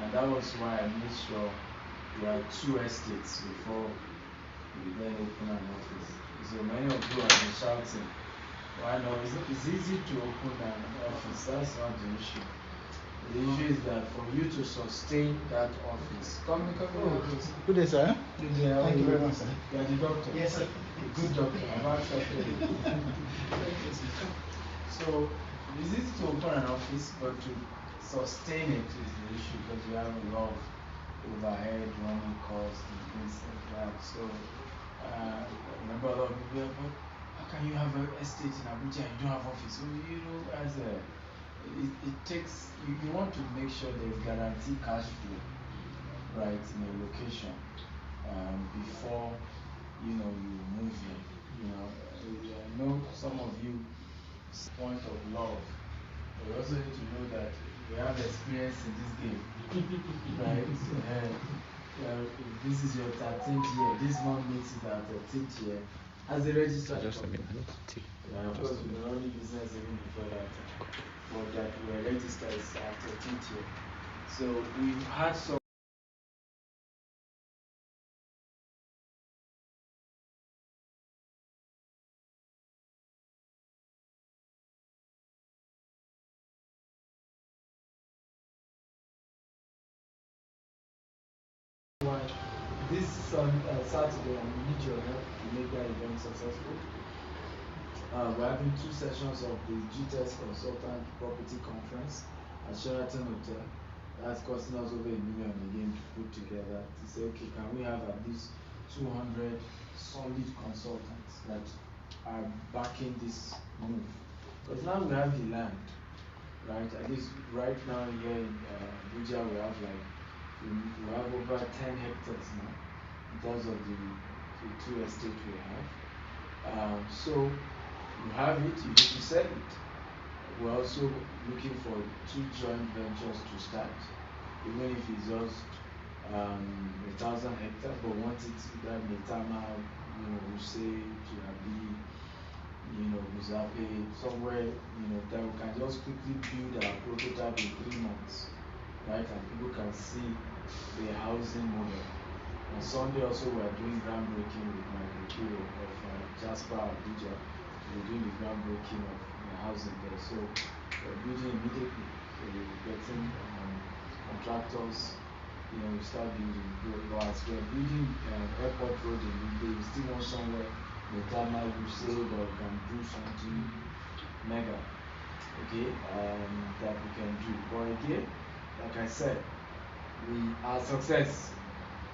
And that was why I made sure there are 2 estates before we then open an office. So many of you have been shouting, why not? It's easy to open an office, that's not the issue. The issue is that for you to sustain that office, come. Good day, sir. Good day, thank you very much, sir. You are the doctor. Yes, sir. A good doctor. I've accepted it. So it's easy to open an office, but to sustain it is the issue because you have a lot of overhead running costs and things like that. So remember a lot of people, but how can you have an estate in Abuja and you don't have office? So as it takes you want to make sure there's guaranteed cash flow, right, in a location before you move in. I know some of you point of love, but you also need to know that we have experience in this game, right? If this is your 13th year, this month makes it our 13th year as a registered company. Of course, we were only business even before that time, but that we were registered is our 13th year. So we've had some. This Saturday, and we need your help to make that event successful. We're having 2 sessions of the Gtexthomes Consultant Property Conference at Sheraton Hotel. That's costing us over $1 million again to put together to say, okay, can we have at least 200 solid consultants that are backing this move? Because now we have the land, right? At least right now here in Abuja, we have over 10 hectares now in terms of the 2 estates we have. So you have it, you need to sell it. We're also looking for 2 joint ventures to start, even if it's just 1,000 hectares, but once it's that Metama, Usage, Abi, Muzape, somewhere, that we can just quickly build our prototype in 3 months, right? And people can see the housing model. On Sunday also we are doing groundbreaking with my Kiro of Jasper Abuja. We're doing the groundbreaking of the housing there. So we're building immediately. So we're getting contractors. We start building. But as we're building airport road in Inde, we still want somewhere Metama Usage or we can do something mega. Okay, that we can do. But again, like I said, our success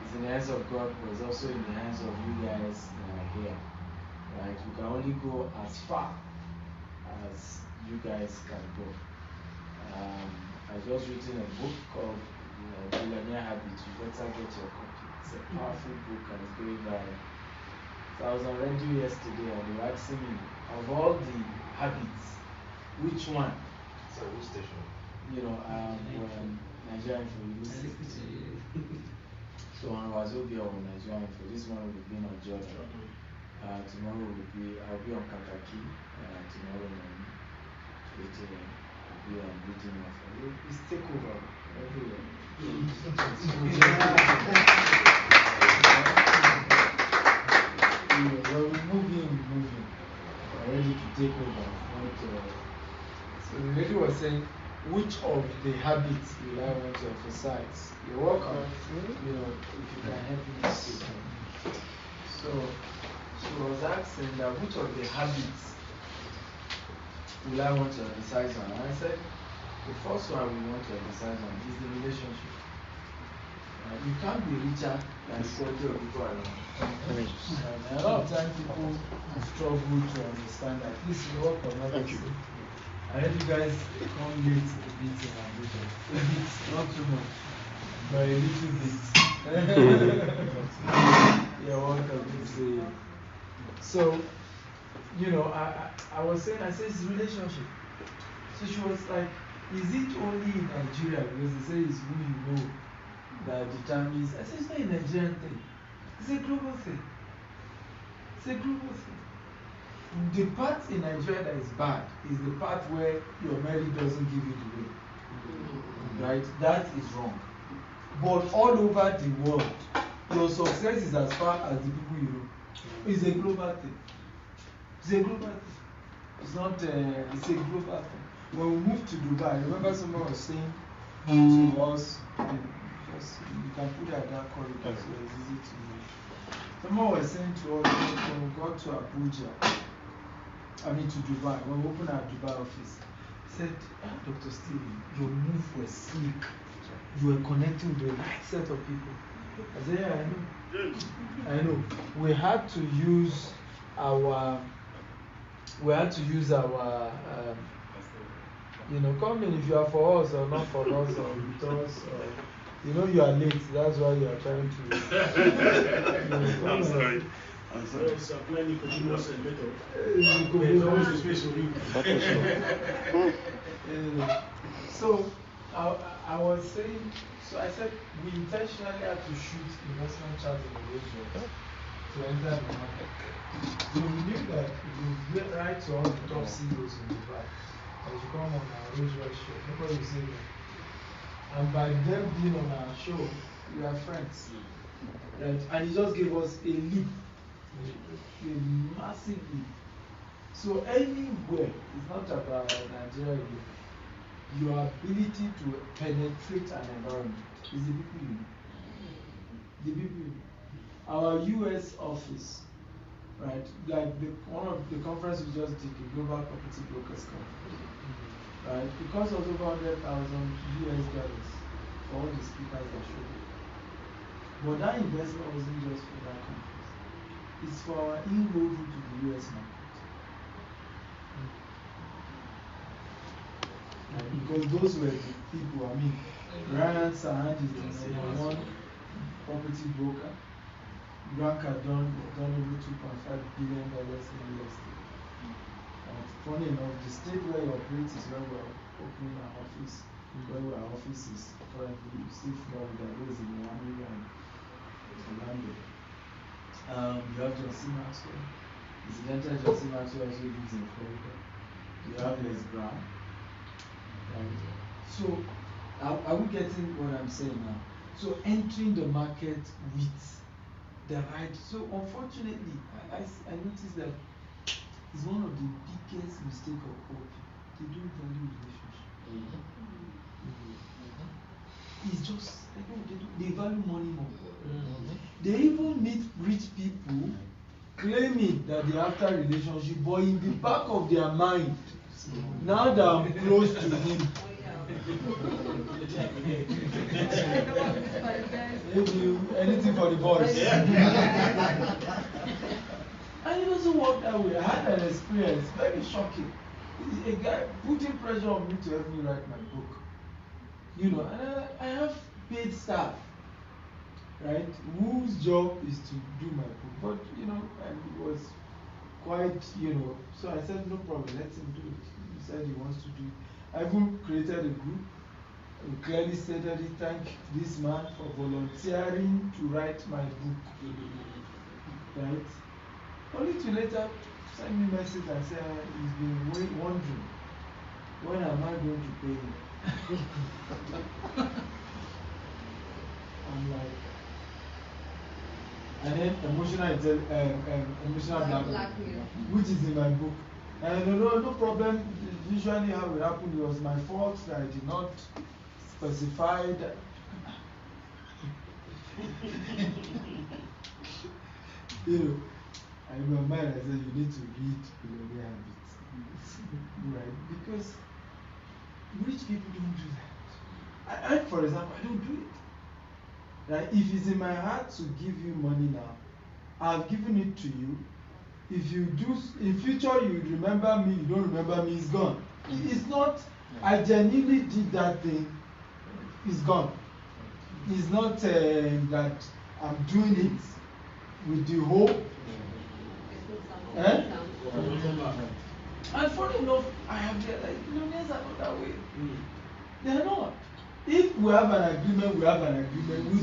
is in the hands of God, but it's also in the hands of you guys that are here. Right? We can only go as far as you guys can go. I just written a book called Billionaire Habits. You better get your copy. It's a powerful book and it's going viral. So I was on radio yesterday and they were asking me, of all the habits, which one? So which station? Nigerian Info. So on Wazobia or Nigerian Info. This one will be on Jordan. Tomorrow I'll be on Kakaki. Tomorrow morning, 8 a.m. I'll be on reading of it's takeover everywhere. We're moving. We're ready to take over. So the lady was saying, which of the habits will I want to emphasize? You're welcome. If you can help me see. So she was asking that which of the habits will I want to emphasize on? And I said, the first one we want to emphasize on is the relationship. You can't be richer than the quality of people around. And a lot of times people struggle to understand that this is what another thing. I heard you guys come late a bit in Abuja. A bit, not too much, but a little bit. Yeah, what can you say? So, I was saying, I said it's relationship. So she was like, is it only in Nigeria? Because they say it's who you know that determines. I said it's not a Nigerian thing. It's a global thing. The part in Nigeria that is bad is the part where your marriage doesn't give you the way. Right? That is wrong. But all over the world, your success is as far as the people you know. It's a global thing. It's a global thing. It's not. It's a global thing. When we moved to Dubai, I remember someone was saying to us, just you can put it at that corridor so it's easy to move. Someone was saying to us when we got to Abuja, I mean to Dubai, when we opened our Dubai office, he said, Dr. Steven, your move was slick. You were connecting with the right set of people. I said, yeah, I know. I know. We had to use our come in if you are for us or not for us or with us or you are late, that's why you are trying to I'm sorry. So I was saying, so I said we intentionally had to shoot investment charts in the radio to enter the market. So we knew that if we get right to all the top CEOs in Dubai, as you come on our Rolls Royce show, nobody will say that. And by them being on our show, we are friends. Right? And he just gave us a leap, a massive leap. So anywhere, it's not about Nigeria alone. Your ability to penetrate an environment is the people you know. The people you know. Our US office, right? Like one of the conference we just did, the Global Property Brokers Conference, right? Because of over 100,000 US dollars for all the speakers that showed up. But that investment wasn't just for that conference. It's for our inroad into the US market. Because those were the people, I mean, Ryan Sahaj is the number one property broker. Grant Cardone done over $2.5 billion in real estate. Funny enough, the state where he operates is where we're opening our office, where our office is currently. You see Florida, those in Miami and Orlando. You have John C. Maxwell. Incidental John C. Maxwell also lives in Florida. You have Les Brown. So, are we getting what I'm saying now? So, entering the market with the right. So, unfortunately, I noticed that it's one of the biggest mistakes of all people. They don't value relationship. It's just they value money more. They even meet rich people claiming that they are after relationship, but in the back of their mind, now that I'm close to him, anything for the boys. And it doesn't work that way. I had an experience, very shocking. A guy putting pressure on me to help me write my book. And I have paid staff, right, whose job is to do my book. But, and it was quite, so I said, no problem, let him do it. He said he wants to do it. I even created a group. We clearly stated it, thank this man for volunteering to write my book. Right? Only to later send me a message and say he's been wondering, when am I going to pay him? I'm like, and then emotional blackmail, which is in my book. And no problem. Usually how it happened, it was my fault that I did not specify that. I in my mind I said you need to read Billionaire Habits. Right? Because rich people don't do that. I for example, I don't do it. Right? If it's in my heart to give you money now, I've given it to you. If you do, in future you remember me, you don't remember me, it's gone. It's not, I genuinely did that thing, it's gone. It's not that I'm doing it with the hope. And funny enough, I have realized millionaires are not that way. They are not. If we have an agreement, we have an agreement. We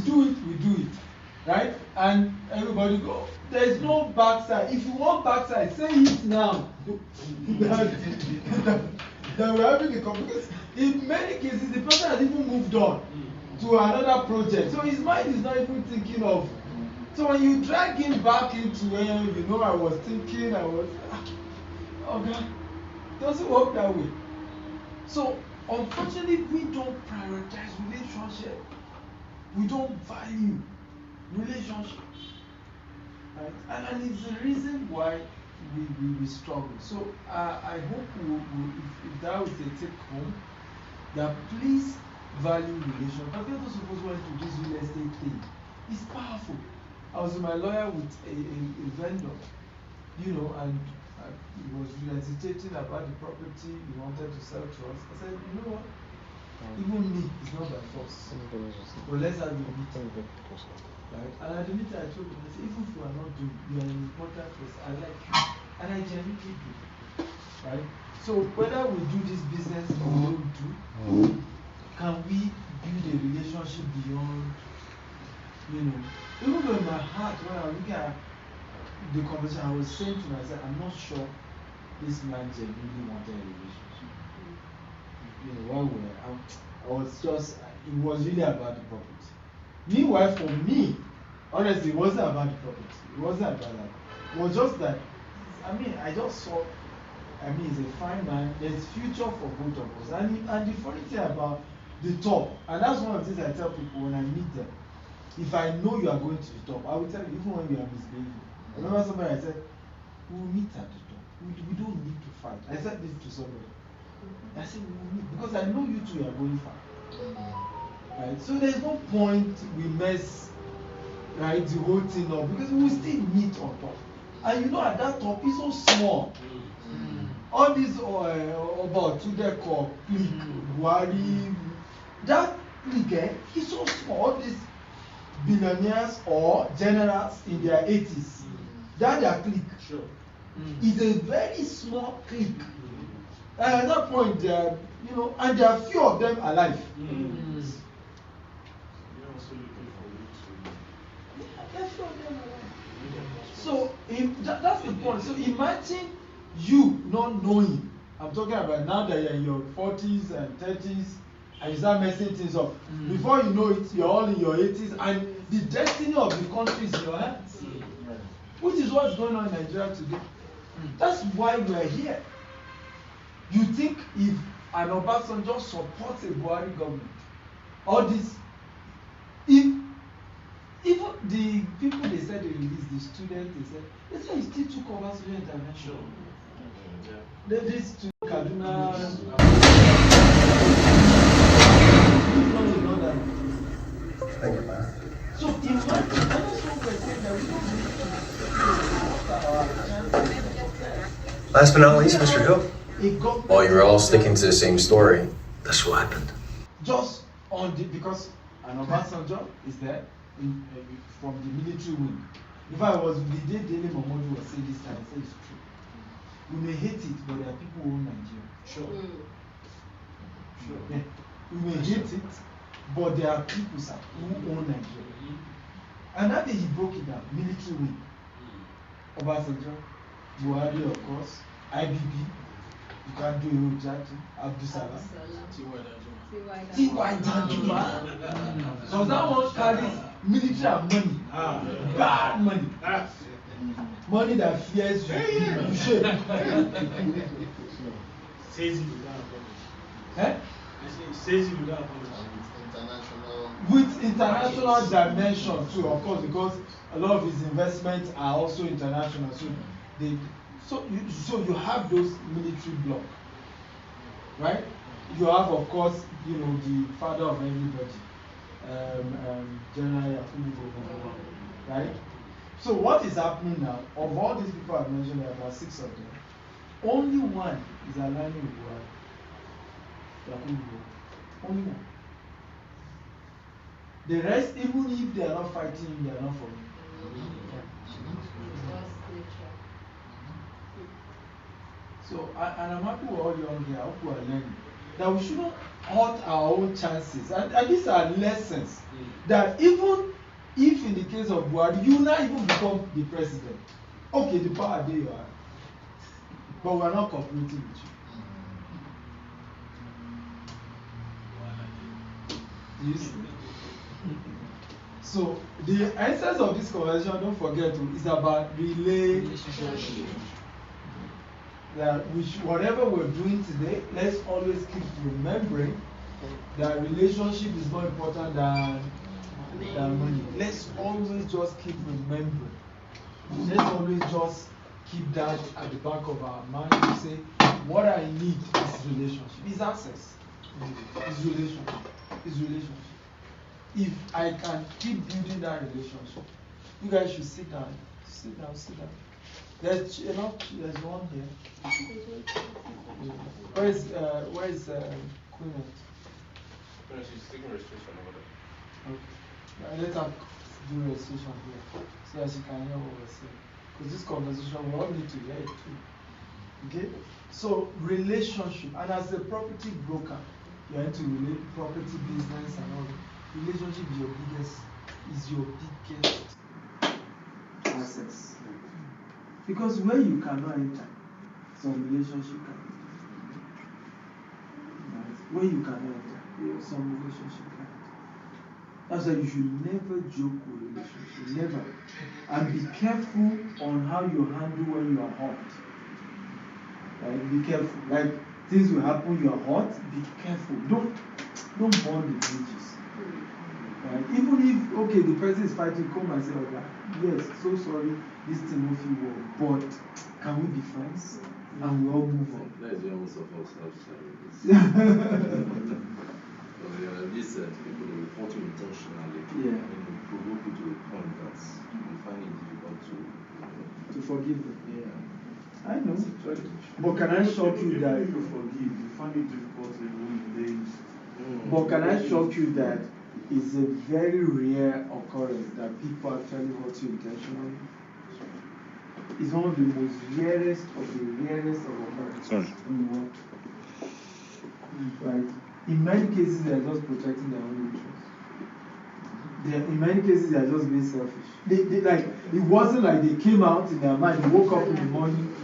do it. Right? And everybody go. There is no backside. If you want backside, say it now. Then we're having a conversation. In many cases, the person has even moved on. to another project. So his mind is not even thinking of. So when you drag him back into where I was thinking, okay, doesn't work that way. So unfortunately, we don't prioritize relationship. We don't value relationship, right? And it's the reason why we struggle. So I hope if that was a take home, that please value relationship. I've got those who went to this real estate thing. It's powerful. I was with my lawyer with a vendor, and he was hesitating about the property he wanted to sell to us. I said, you know what? Even me, it's not by force. But let's have a meeting. Right? And at the meeting, I told him, I said, even if you are not doing, you are an important person. I like you. And I genuinely do. Right? So whether we do this business or we don't do, can we build a relationship beyond, even though in my heart, when I look at the conversation, I was saying to myself, I'm not sure this man genuinely wanted a relationship. I was just, it was really about the property. Meanwhile, for me, honestly, it wasn't about the property. It wasn't about that. It was just that, I just saw, he's a fine man. There's future for both of us. And the funny thing about the top, and that's one of the things I tell people when I meet them. If I know you are going to the top, I will tell you, even when we are misbehaving. I remember somebody I said, we will meet at the top. We don't need to fight. I said this to somebody. I said, we will meet because I know you two are going far. Right? So there's no point we mess the whole thing up because we will still meet on top. And at that top it's so small. All these about Tudeko, clique, Buhari, that clique is so small. All these billionaires or generals in their 80s, that their clique is a very small clique. And at that point, they are, and there are few of them alive. So that's the point. So imagine you not knowing. I'm talking about now that you're in your 40s and 30s and you start messing things up. Before you know it, you're all in your 80s and the destiny of the country is in your hands. Which is what's going on in Nigeria today. That's why we're here. You think if an Obasanjo supports a Buhari government, all this, if even the people they said they released, the students, they said he still took over social intervention. This to Kaduna. Thank you, man. So imagine, I just want to say that we don't need to Last but not least, Mr. Hill. Well, you're all sticking to the same story. That's what happened. Just because an Obasanjo is there from the military wing. If I was the day Daily Momodu was saying this time, I say it's true. We may hate it, but there are people who own Nigeria. Sure. Yeah. We may hate it, but there are people who own Nigeria. And that day he broke it down. Military wing. Obasanjo, Buhari, of course, IBB. You can't do it with Jatu, Abdul Salam. T.Y. Danjuma. So that one carries military money. Bad money. Money that fears you. You should. Says it without with international dimension too, of course, because a lot of his investments are also international. So you have those military bloc, right? You have, of course, the father of everybody, General Yakubu, right? So what is happening now? Of all these people I've mentioned, there are about 6 of them. Only one is aligning with Buhari. Yakubu. Only one. The rest, even if they are not fighting him, they are not for him. So, and I'm happy we're all young here. I hope we are learning that we shouldn't hurt our own chances. And these are lessons that even if in the case of Buhari, you not even become the president. Okay, the power there you are. But we're not cooperating with you. Do you see? So the essence of this conversation, don't forget, is about relationship. That whatever we're doing today, let's always keep remembering that relationship is more important than money. Let's always just keep remembering. Let's always just keep that at the back of our mind to say, what I need is relationship, is access, is relationship, is relationship. If I can keep building that relationship, you guys should sit down, sit down, sit down. There's there's one here. Where is Queen? She's taking registration over there. Okay. Let her do registration here so that she can hear what we're saying. Because this conversation, we all need to hear it too. Okay? So, relationship. And as a property broker, you're into property business and all that. Relationship is your biggest assets. Because where you cannot enter, some relationship can enter. Right? Where you cannot enter, some relationship can enter. That's why you should never joke with relationship. Never. And be careful on how you handle when you are hot. Right? Be careful. Like things will happen, you are hot, be careful. Don't burn the bridges. Right? Even if, okay, the person is fighting, come and say, okay, yes, so sorry, this Timothy war, but can we be friends? And we all move on. That is where most of us have started. Because these people, they will fault you intentionally. Yeah. And provoke you to a point that you find it difficult to forgive them. Yeah. I know. But can I shock you that if you forgive, you find it difficult to remove the But can I shock you that it's a very rare occurrence that people actually hurt you intentionally? It's one of the most rarest of occurrences in the world. Right? In many cases, they are just protecting their own interests. In many cases, they are just being selfish. Like, it wasn't like they came out in their mind, they woke up in the morning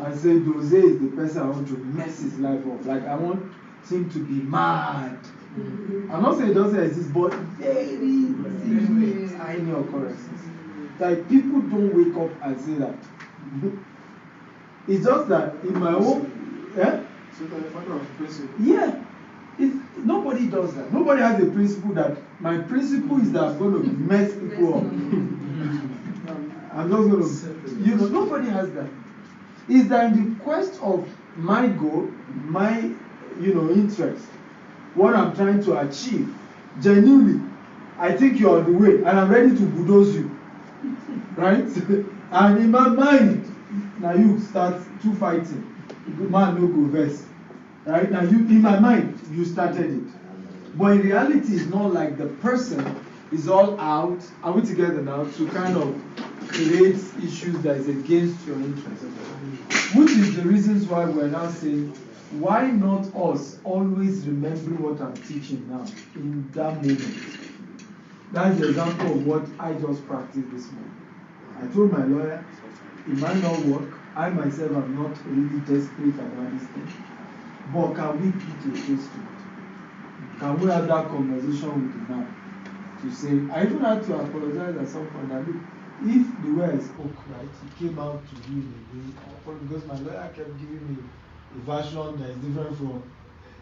and said, Jose is the person I want to mess his life up. Like, I want him to be mad. I'm not saying it doesn't exist, but very tiny occurrences. Like, people don't wake up and say that. It's just that in my own, yeah? So the father of principle. Yeah. Nobody does that. Nobody has a principle that my principle is that I'm going to mess people up. I'm just going to, nobody has that. It's that in the quest of my goal, my, interest, what I'm trying to achieve, genuinely, I think you're on the way and I'm ready to bulldoze you. Right? And in my mind, now you start two fighting. Man, no go verse. Right? Now you, in my mind, you started it. But in reality, it's not like the person is all out. Are we together now to kind of create issues that is against your interest? Which is the reasons why we're now saying, why not us always remembering what I'm teaching now in that moment? That's the example of what I just practiced this morning. I told my lawyer, it might not work. I myself am not really desperate about this thing. But can we put a face to it? Can we have that conversation with the man? To say, I even had to apologize at some point that, look, if the way I spoke, right, it came out to you in a way, because my lawyer kept giving me a version that is different from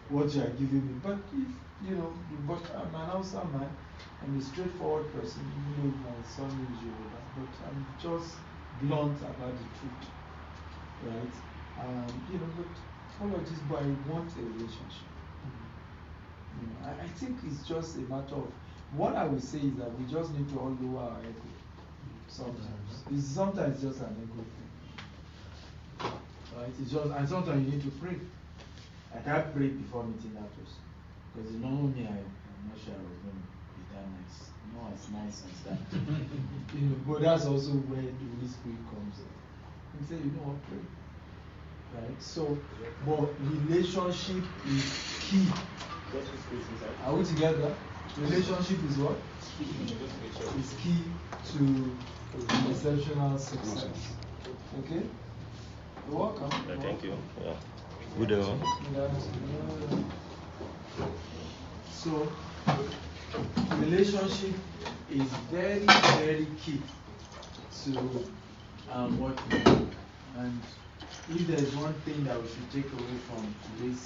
what you are giving me. But if, but I'm an Hausa man, I'm a straightforward person, even though my son is Yoruba, but I'm just blunt about the truth, right? But apologies, but I want a relationship. I think it's just a matter of, what I would say is that we just need to all lower our ego. Sometimes just an ego thing. Right? It's just, and sometimes you need to pray. Like I prayed before meeting that person. Because you know me, I'm not sure I was going to be that nice. Not as nice as that. But that's also where the Holy Spirit comes in. And say, what, pray. Right? So, but relationship is key. Are we together? Relationship is what? Is key to exceptional success. Okay? You're welcome. Thank you. Yeah. Good. So, relationship is very, very key to what we do. And if there's one thing that we should take away from today's